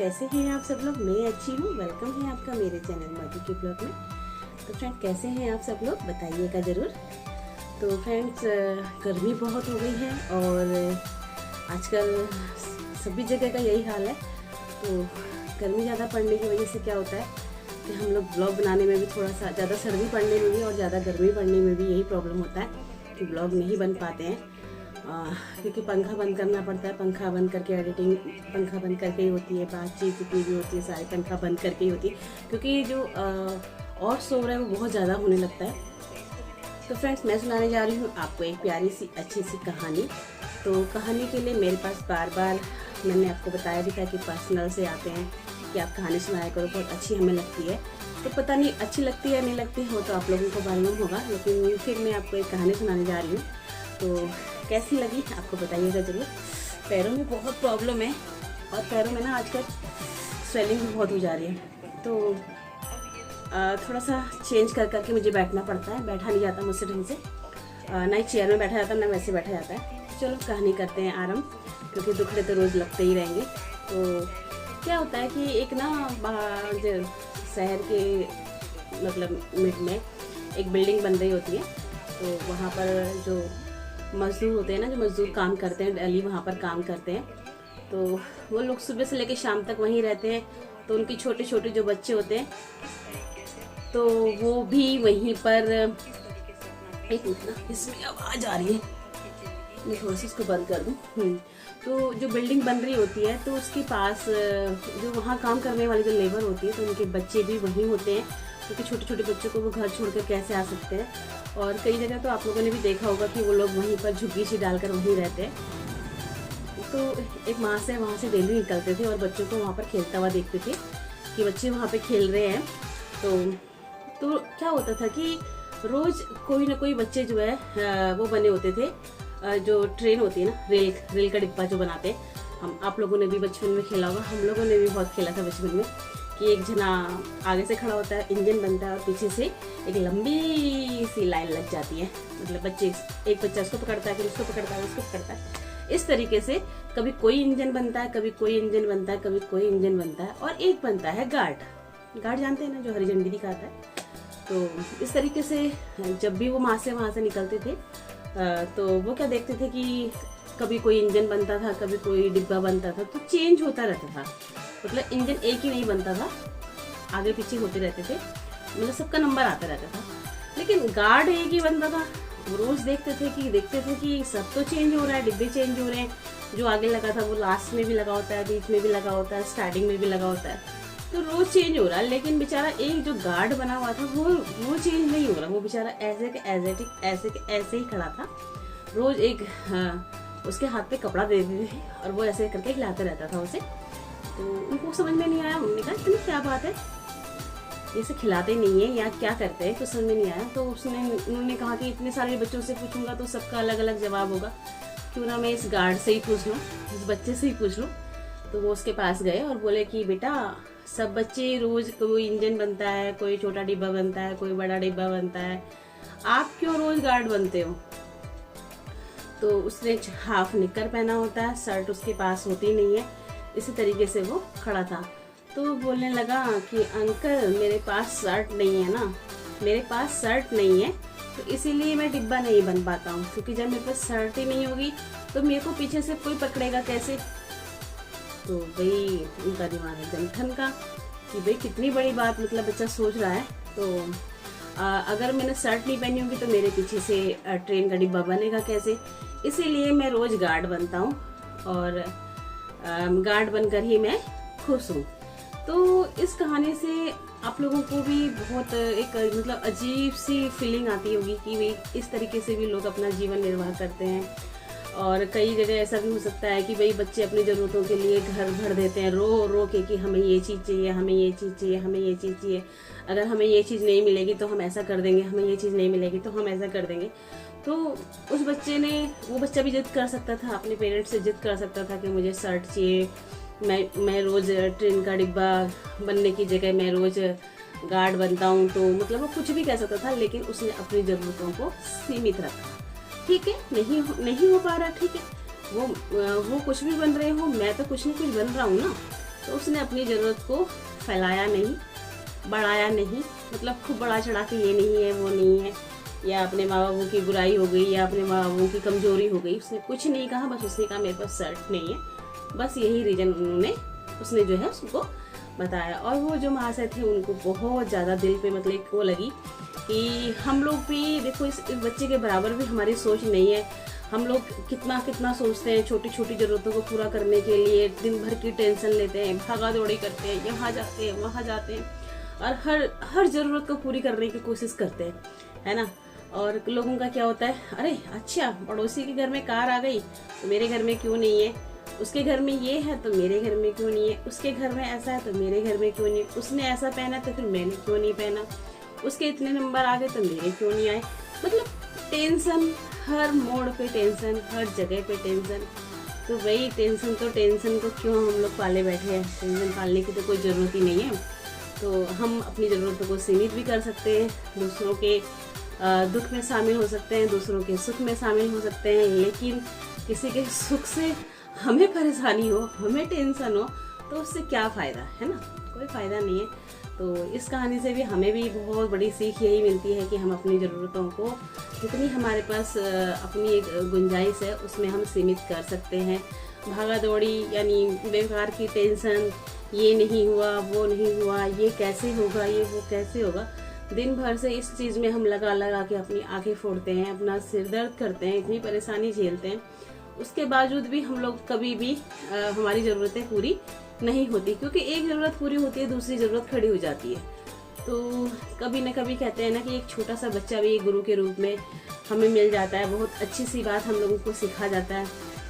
कैसे हैं आप सब लोग। मैं अच्छी हूँ। वेलकम है आपका मेरे चैनल मधु के ब्लॉग में। तो फ्रेंड कैसे हैं आप सब लोग, बताइएगा ज़रूर। तो फ्रेंड्स गर्मी बहुत हो गई है और आजकल सभी जगह का यही हाल है। तो गर्मी ज़्यादा पड़ने की वजह से क्या होता है कि हम लोग ब्लॉग बनाने में भी थोड़ा सा ज़्यादा सर्दी पड़ने में भी और ज़्यादा गर्मी पड़ने में भी यही प्रॉब्लम होता है कि ब्लॉग नहीं बन पाते हैं। क्योंकि पंखा बंद करना पड़ता है, पंखा बंद करके एडिटिंग पंखा बंद करके ही होती है, बातचीत जितनी भी होती है सारी पंखा बंद करके ही होती है, क्योंकि जो और शोर है वो बहुत ज़्यादा होने लगता है। तो फ्रेंड्स मैं सुनाने जा रही हूँ आपको एक प्यारी सी अच्छी सी कहानी। तो कहानी के लिए मेरे पास बार बार मैंने आपको बताया भी था कि पर्सनल से आते हैं कि आप कहानी सुनाया करो, बहुत अच्छी हमें लगती है। तो पता नहीं अच्छी लगती है या नहीं लगती है वो तो आप लोगों को मालूम होगा, लेकिन फिर मैं आपको एक कहानी सुनाने जा रही हूँ। तो कैसी लगी आपको बताइएगा ज़रूर। पैरों में बहुत प्रॉब्लम है और पैरों में ना आजकल स्वेलिंग भी बहुत हो जा रही है। तो थोड़ा सा चेंज कर करके मुझे बैठना पड़ता है, बैठा नहीं जाता मुझसे ढंग से, ना ही चेयर में बैठा जाता ना वैसे बैठा जाता है। चलो कहानी करते हैं आरंभ, क्योंकि दुखड़े तो रोज़ लगते ही रहेंगे। तो क्या होता है कि एक ना शहर के मतलब मिड में एक बिल्डिंग बन रही होती है। तो वहाँ पर जो मजदूर होते हैं ना, जो मजदूर काम करते हैं डेली वहाँ पर काम करते हैं, तो वो लोग सुबह से लेकर शाम तक वहीं रहते हैं। तो उनकी छोटे छोटे जो बच्चे होते हैं तो वो भी वहीं पर, एक मिनट ना इसमें आवाज़ आ रही है, मैं थोड़ा सा इसको बंद कर दूँ। तो जो बिल्डिंग बन रही होती है तो उसके पास जो वहाँ काम करने वाली जो लेबर होती है तो उनके बच्चे भी वहीं होते हैं, क्योंकि छोटे छोटे बच्चों को वो घर छोड़कर कैसे आ सकते हैं। और कई जगह तो आप लोगों ने भी देखा होगा कि वो लोग वहीं पर झुग्गी सी डालकर वहीं रहते हैं। तो एक माँ से वहाँ से डेली निकलते थे और बच्चों को वहाँ पर खेलता हुआ देखते थे कि बच्चे वहाँ पे खेल रहे हैं। तो क्या होता था कि रोज़ कोई ना कोई बच्चे जो है वो बने होते थे, जो ट्रेन होती है ना, रेल का डिब्बा जो बनाते हैं। हम आप लोगों ने भी बचपन में खेला होगा, हम लोगों ने भी बहुत खेला था बचपन में कि एक जना आगे से खड़ा होता है, इंजन बनता है और पीछे से एक लंबी सी लाइन लग जाती है। मतलब बच्चे, एक बच्चा उसको पकड़ता है, फिर उसको पकड़ता है, उसको पकड़ता है। इस तरीके से कभी कोई इंजन बनता है, कभी कोई इंजन बनता है, कभी कोई इंजन बनता है, और एक बनता है गार्ड जानते हैं ना, जो हरी झंडी दिखाता है। तो इस तरीके से जब भी वो वहाँ से निकलते थे तो वो क्या देखते थे कि कभी कोई इंजन बनता था, कभी कोई डिब्बा बनता था, तो चेंज होता रहता था। मतलब इंजन एक ही नहीं बनता था, आगे पीछे होते रहते थे, मतलब सबका नंबर आता रहता था। लेकिन गार्ड एक ही बनता था। वो रोज देखते थे कि सब तो चेंज हो रहा है, डिब्बे चेंज हो रहे हैं, जो आगे लगा था वो लास्ट में भी लगा होता है, बीच में भी लगा होता है, स्टार्टिंग में भी लगा होता है, तो रोज चेंज हो रहा है। लेकिन बेचारा एक जो गार्ड बना हुआ था वो चेंज नहीं हो रहा। वो बेचारा ऐसे ही खड़ा था। रोज एक उसके हाथ पे कपड़ा दे देते थे और वो ऐसे करके हिलाते रहता था उसे। तो उनको समझ में नहीं आया, उन्होंने कहा इतनी क्या बात है, जैसे खिलाते नहीं है या क्या करते हैं, कुछ समझ में नहीं आया। तो उन्होंने कहा कि इतने सारे बच्चों से पूछूंगा तो सबका अलग अलग जवाब होगा, क्यों ना मैं इस गार्ड से ही पूछ लूँ, इस बच्चे से ही पूछ लूँ। तो वो उसके पास गए और बोले कि बेटा, सब बच्चे रोज कोई इंजन बनता है, कोई छोटा डिब्बा बनता है, कोई बड़ा डिब्बा बनता है, आप क्यों रोज गार्ड बनते हो? तो उसने हाफ निक्कर पहना होता है, शर्ट उसके पास होती नहीं है, इसी तरीके से वो खड़ा था। तो बोलने लगा कि अंकल मेरे पास शर्ट नहीं है ना, मेरे पास शर्ट नहीं है, तो इसीलिए मैं डिब्बा नहीं बन पाता हूँ, क्योंकि जब मेरे पास शर्ट ही नहीं होगी तो मेरे को पीछे से कोई पकड़ेगा कैसे। तो भाई उनका दिमाग एकदम ठनका कि भाई कितनी बड़ी बात, मतलब बच्चा सोच रहा है। तो अगर मैंने शर्ट नहीं पहनी होगी तो मेरे पीछे से ट्रेन का डिब्बा बनेगा कैसे, इसीलिए मैं रोज गार्ड बनता हूँ और गार्ड बनकर ही मैं खुश हूँ। तो इस कहानी से आप लोगों को भी बहुत एक मतलब अजीब सी फीलिंग आती होगी कि भाई इस तरीके से भी लोग अपना जीवन निर्वाह करते हैं। और कई जगह ऐसा भी हो सकता है कि भाई बच्चे अपनी ज़रूरतों के लिए घर भर देते हैं रो के कि हमें ये चीज़ चाहिए, हमें ये चीज़ चाहिए, हमें ये चीज़ चाहिए, अगर हमें ये चीज़ नहीं मिलेगी तो हम ऐसा कर देंगे, हमें ये चीज़ नहीं मिलेगी तो हम ऐसा कर देंगे। तो उस बच्चे ने, वो बच्चा भी जिद कर सकता था, अपने पेरेंट्स से जिद कर सकता था कि मुझे शर्ट चाहिए, मैं रोज़ ट्रेन का डिब्बा बनने की जगह मैं रोज़ गार्ड बनता हूँ। तो मतलब वो कुछ भी कह सकता था, लेकिन उसने अपनी ज़रूरतों को सीमित रखा। ठीक है, नहीं हो पा रहा, ठीक है, वो कुछ भी बन रहे हो, मैं तो कुछ न कुछ बन रहा हूँ ना। तो उसने अपनी ज़रूरत को फैलाया नहीं, बढ़ाया नहीं, मतलब खूब बढ़ा चढ़ा के ये नहीं है वो नहीं है, या अपने माँ बाबू की बुराई हो गई या अपने माँ बाबू की कमजोरी हो गई, उसने कुछ नहीं कहा। बस उसने कहा मेरे पास शर्ट नहीं है, बस यही रीज़न उसने जो है उसको बताया। और वो जो महाशय थे उनको बहुत ज़्यादा दिल पे मतलब वो लगी कि हम लोग भी देखो इस बच्चे के बराबर भी हमारी सोच नहीं है। हम लोग कितना कितना सोचते हैं, छोटी छोटी ज़रूरतों को पूरा करने के लिए दिन भर की टेंशन लेते हैं, भागा दौड़ी करते हैं, यहाँ जाते हैं वहाँ जाते हैं, और हर ज़रूरत को पूरी करने की कोशिश करते हैं, है ना। और लोगों का क्या होता है, अरे अच्छा पड़ोसी के घर में कार आ गई तो मेरे घर में क्यों नहीं है, उसके घर में ये है तो मेरे घर में क्यों नहीं है, उसके घर में ऐसा है तो मेरे घर में क्यों नहीं, उसने ऐसा पहना तो फिर मैंने क्यों नहीं पहना, उसके इतने नंबर आ गए तो मेरे क्यों नहीं आए। मतलब टेंशन, हर मोड़ पे टेंशन, हर जगह पे टेंशन। तो वही टेंशन को क्यों हम लोग पाले बैठे हैं, टेंशन पालने की तो कोई ज़रूरत ही नहीं है। तो हम अपनी ज़रूरतों को सीमित भी कर सकते हैं, दूसरों के दुख में शामिल हो सकते हैं, दूसरों के सुख में शामिल हो सकते हैं, लेकिन किसी के सुख से हमें परेशानी हो, हमें टेंशन हो, तो उससे क्या फ़ायदा, है ना, कोई फ़ायदा नहीं है। तो इस कहानी से भी हमें भी बहुत बड़ी सीख यही मिलती है कि हम अपनी ज़रूरतों को जितनी हमारे पास अपनी एक गुंजाइश है उसमें हम सीमित कर सकते हैं। भागा दौड़ी यानी बेकार की टेंशन, ये नहीं हुआ वो नहीं हुआ, ये कैसे होगा, ये वो कैसे होगा, दिन भर से इस चीज़ में हम लगा के अपनी आंखें फोड़ते हैं, अपना सिर दर्द करते हैं, इतनी परेशानी झेलते हैं, उसके बावजूद भी हम लोग कभी भी हमारी ज़रूरतें पूरी नहीं होती, क्योंकि एक ज़रूरत पूरी होती है दूसरी ज़रूरत खड़ी हो जाती है। तो कभी न कभी कहते हैं ना कि एक छोटा सा बच्चा भी एक गुरु के रूप में हमें मिल जाता है, बहुत अच्छी सी बात हम लोगों को सिखा जाता है।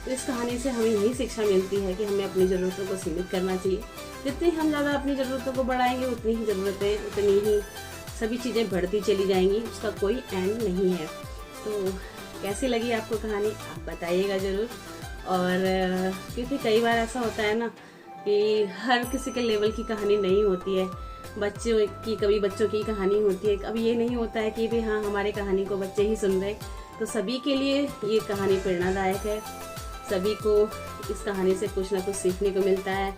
तो इस कहानी से हमें यही शिक्षा मिलती है कि हमें अपनी ज़रूरतों को सीमित करना चाहिए। जितनी हम ज़्यादा अपनी ज़रूरतों को बढ़ाएंगे उतनी ही ज़रूरतें, उतनी ही सभी चीज़ें बढ़ती चली जाएंगी, उसका कोई एंड नहीं है। तो कैसी लगी आपको कहानी, आप बताइएगा ज़रूर। और क्योंकि कई बार ऐसा होता है ना कि हर किसी के लेवल की कहानी नहीं होती है, कभी बच्चों की कहानी होती है, अब ये नहीं होता है कि भाई हाँ हमारे कहानी को बच्चे ही सुन रहे। तो सभी के लिए ये कहानी प्रेरणादायक है, सभी को इस कहानी से कुछ ना कुछ सीखने को मिलता है।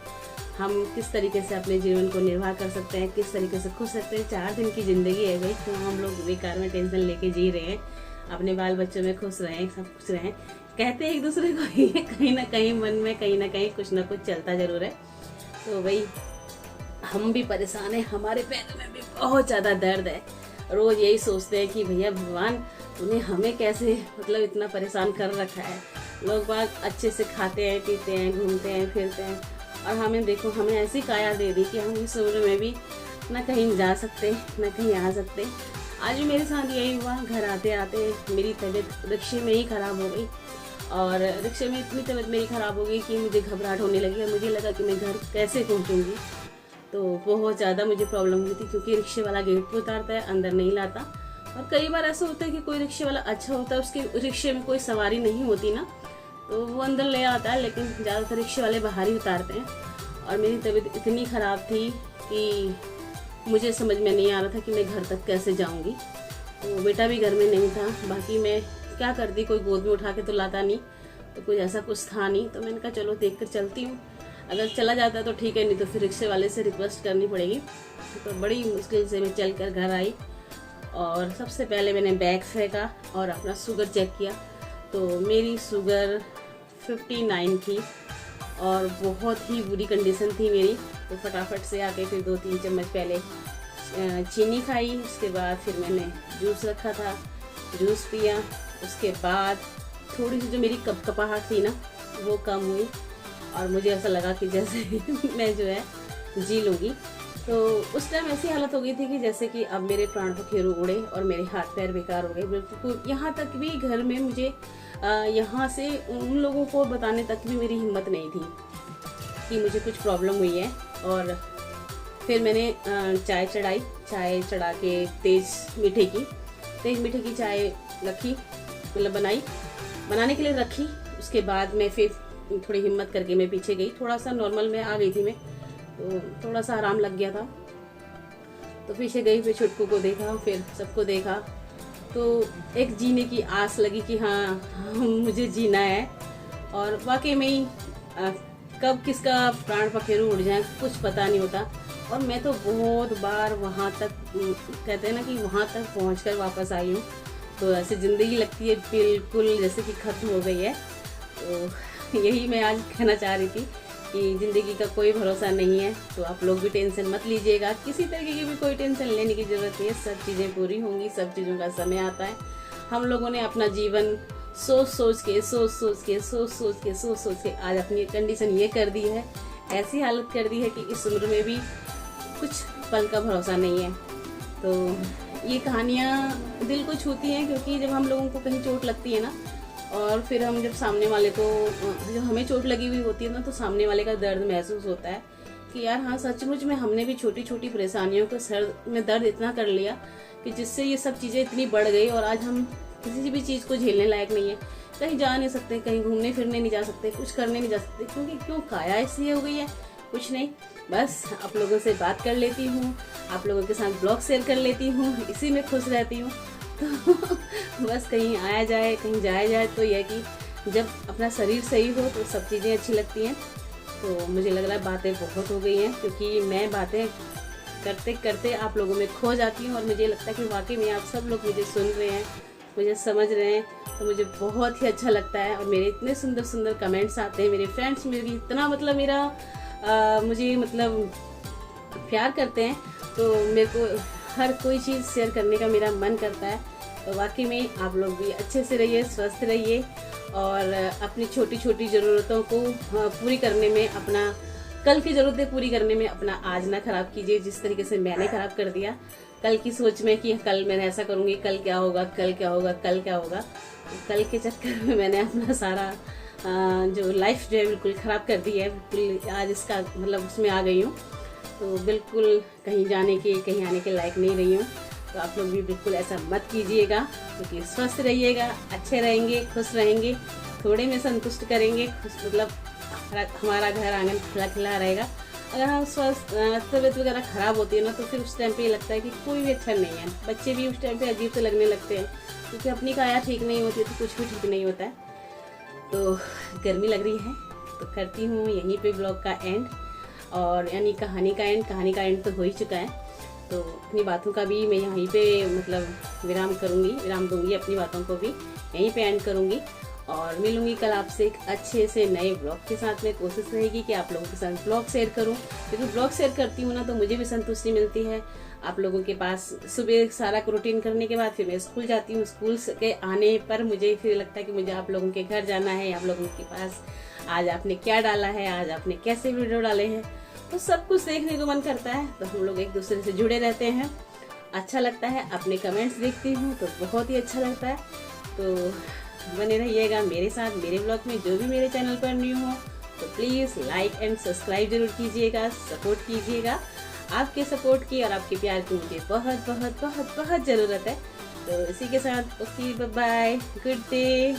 हम किस तरीके से अपने जीवन को निर्वाह कर सकते हैं, किस तरीके से खुश सकते हैं। 4 दिन की ज़िंदगी है भाई, तो हम लोग बेकार में टेंशन लेके जी रहे हैं, अपने बाल बच्चों में खुश रहें, सब खुश रहें। कहते हैं एक दूसरे को ही, कहीं ना कहीं मन में कहीं ना कहीं कुछ ना कुछ चलता ज़रूर है। तो भाई हम भी परेशान हैं, हमारे पैरों में भी बहुत ज़्यादा दर्द है, रोज़ यही सोचते हैं कि भैया भगवान तूने हमें कैसे मतलब इतना परेशान कर रखा है। लोग बाग अच्छे से खाते हैं, पीते हैं, घूमते हैं, फिरते हैं, और हमें देखो हमें ऐसी काया दे दी कि हम इस उम्र में भी ना कहीं जा सकते ना कहीं आ सकते। आज भी मेरे साथ यही हुआ, घर आते आते मेरी तबीयत रिक्शे में ही ख़राब हो गई, और रिक्शे में इतनी तबीयत मेरी ख़राब हो गई कि मुझे घबराहट होने लगी और मुझे लगा कि मैं घर कैसे पहुंचूंगी। तो बहुत ज़्यादा मुझे प्रॉब्लम हुई थी, क्योंकि रिक्शे वाला गेट पे उतारता है, अंदर नहीं लाता। और कई बार ऐसा होता है कि कोई रिक्शे वाला अच्छा होता है, उसके रिक्शे में कोई सवारी नहीं होती ना, तो वो अंदर ले आता है, लेकिन ज़्यादातर रिक्शे वाले बाहर ही उतारते हैं। और मेरी तबीयत इतनी ख़राब थी कि मुझे समझ में नहीं आ रहा था कि मैं घर तक कैसे जाऊंगी। तो बेटा भी घर में नहीं था, बाकी मैं क्या करती, कोई गोद में उठा के तो लाता नहीं, तो कुछ ऐसा कुछ था नहीं। तो मैंने कहा चलो देख कर चलती हूँ, अगर चला जाता है तो ठीक है, नहीं तो फिर रिक्शे वाले से रिक्वेस्ट करनी पड़ेगी। तो बड़ी मुश्किल से मैं चल कर घर आई, और सबसे पहले मैंने बैग फेंका और अपना शुगर चेक किया। तो मेरी शुगर 59 थी और बहुत ही बुरी कंडीशन थी मेरी। तो फटाफट से आके फिर 2-3 चम्मच पहले चीनी खाई, उसके बाद फिर मैंने जूस रखा था, जूस पिया। उसके बाद थोड़ी सी जो मेरी कपकपाहट थी ना वो कम हुई, और मुझे ऐसा लगा कि जैसे मैं जो है जी लूँगी। तो उस टाइम ऐसी हालत हो गई थी कि जैसे कि अब मेरे प्राण पखेरु उड़े और मेरे हाथ पैर बेकार हो गए बिल्कुल। यहाँ तक भी घर में मुझे यहाँ से उन लोगों को बताने तक भी मेरी हिम्मत नहीं थी कि मुझे कुछ प्रॉब्लम हुई है। और फिर मैंने चाय चढ़ा के तेज़ मीठे की चाय रखी, मतलब बनाने के लिए रखी। उसके बाद मैं फिर थोड़ी हिम्मत करके मैं पीछे गई, थोड़ा सा नॉर्मल में आ गई थी मैं, तो थोड़ा सा आराम लग गया था। तो पीछे गई, फिर छुटकू को देखा, फिर सबको देखा, तो एक जीने की आस लगी कि हाँ मुझे जीना है। और वाकई में ही कब किसका प्राण पखेरु उड़ जाए कुछ पता नहीं होता। और मैं तो बहुत बार वहाँ तक कहते हैं ना कि वहाँ तक पहुँचकर वापस आई हूँ, तो ऐसे ज़िंदगी लगती है बिल्कुल जैसे कि ख़त्म हो गई है। तो यही मैं आज कहना चाह रही थी कि ज़िंदगी का कोई भरोसा नहीं है, तो आप लोग भी टेंशन मत लीजिएगा, किसी तरीके की भी कोई टेंशन लेने की ज़रूरत नहीं है। सब चीज़ें पूरी होंगी, सब चीज़ों का समय आता है। हम लोगों ने अपना जीवन सोच सोच के आज अपनी कंडीशन ये कर दी है, ऐसी हालत कर दी है कि इस उम्र में भी कुछ पल का भरोसा नहीं है। तो ये कहानियाँ दिल को छूती हैं, क्योंकि जब हम लोगों को कहीं चोट लगती है ना, और फिर हम जब सामने वाले को, जब हमें चोट लगी हुई होती है ना, तो सामने वाले का दर्द महसूस होता है कि यार हाँ सचमुच में हमने भी छोटी छोटी परेशानियों को सर में दर्द इतना कर लिया कि जिससे ये सब चीज़ें इतनी बढ़ गई, और आज हम किसी भी चीज़ को झेलने लायक नहीं है। कहीं जा नहीं सकते, कहीं घूमने फिरने नहीं जा सकते, कुछ करने नहीं जा सकते, क्योंकि क्यों काया इसलिए हो गई है। कुछ नहीं, बस आप लोगों से बात कर लेती हूँ, आप लोगों के साथ ब्लॉग शेयर कर लेती हूँ, इसी में खुश रहती हूँ। तो बस कहीं आया जाए, कहीं जाया जाए, तो यह कि जब अपना शरीर सही हो तो सब चीज़ें अच्छी लगती हैं। तो मुझे लग रहा है बातें बहुत हो गई हैं, क्योंकि मैं बातें करते करते आप लोगों में खो जाती हूँ, और मुझे लगता है कि वाकई में आप सब लोग मुझे सुन रहे हैं, मुझे समझ रहे हैं, तो मुझे बहुत ही अच्छा लगता है। और मेरे इतने सुंदर सुंदर कमेंट्स आते हैं, मेरे फ्रेंड्स मेरी इतना मतलब मेरा मुझे मतलब प्यार करते हैं, तो मेरे को हर कोई चीज़ शेयर करने का मेरा मन करता है। तो वाकई में आप लोग भी अच्छे से रहिए, स्वस्थ रहिए, और अपनी छोटी छोटी ज़रूरतों को पूरी करने में, अपना कल की ज़रूरतें पूरी करने में अपना आज ना ख़राब कीजिए, जिस तरीके से मैंने ख़राब कर दिया कल की सोच में कि कल मैंने ऐसा करूँगी, कल क्या होगा, कल क्या होगा, कल क्या होगा। कल के चक्कर में मैंने अपना सारा जो लाइफ जो है बिल्कुल ख़राब कर दी है। बिल्कुल आज इसका मतलब उसमें आ गई हूँ, तो बिल्कुल कहीं जाने के, कहीं आने के लायक नहीं रही हूँ। तो आप लोग भी बिल्कुल ऐसा मत कीजिएगा, क्योंकि स्वस्थ रहिएगा, अच्छे रहेंगे, खुश रहेंगे, थोड़े में संतुष्ट करेंगे, खुश मतलब हमारा घर आंगन खिला खिला रहेगा। अगर हम स्वस्थ तबीयत वगैरह ख़राब होती है ना, तो फिर उस टाइम पे ये लगता है कि कोई भी अच्छा नहीं है। बच्चे भी उस टाइम पे अजीब से लगने लगते हैं, क्योंकि अपनी काया ठीक नहीं होती है तो कुछ भी ठीक नहीं होता है। तो गर्मी लग रही है, तो करती हूँ यहीं पे ब्लॉग का एंड, और यानी कहानी का एंड तो हो ही चुका है। तो अपनी बातों का भी मैं यहीं पे मतलब विराम दूंगी, अपनी बातों को भी यहीं पे एंड करूँगी, और मिलूंगी कल आपसे एक अच्छे से नए ब्लॉग के साथ में। कोशिश रहेगी कि आप लोगों के साथ ब्लॉग शेयर करूं, क्योंकि ब्लॉग शेयर करती हूँ ना, तो मुझे भी संतुष्टि मिलती है। आप लोगों के पास सुबह सारा रूटीन करने के बाद फिर मैं स्कूल जाती हूँ, स्कूल के आने पर मुझे फिर लगता है कि मुझे आप लोगों के घर जाना है, आप लोगों के पास आज आपने क्या डाला है, आज आपने कैसे वीडियो डाले हैं, तो सब कुछ देखने को मन करता है। तो हम लोग एक दूसरे से जुड़े रहते हैं, अच्छा लगता है। अपने कमेंट्स देखती हूँ तो बहुत ही अच्छा लगता है। तो बने रहिएगा मेरे साथ, मेरे ब्लॉग में। जो भी मेरे चैनल पर न्यू हो तो प्लीज़ लाइक एंड सब्सक्राइब जरूर कीजिएगा, सपोर्ट कीजिएगा। आपके सपोर्ट की और आपके प्यार की मुझे बहुत बहुत बहुत बहुत ज़रूरत है। तो इसी के साथ okay, bye bye, good day.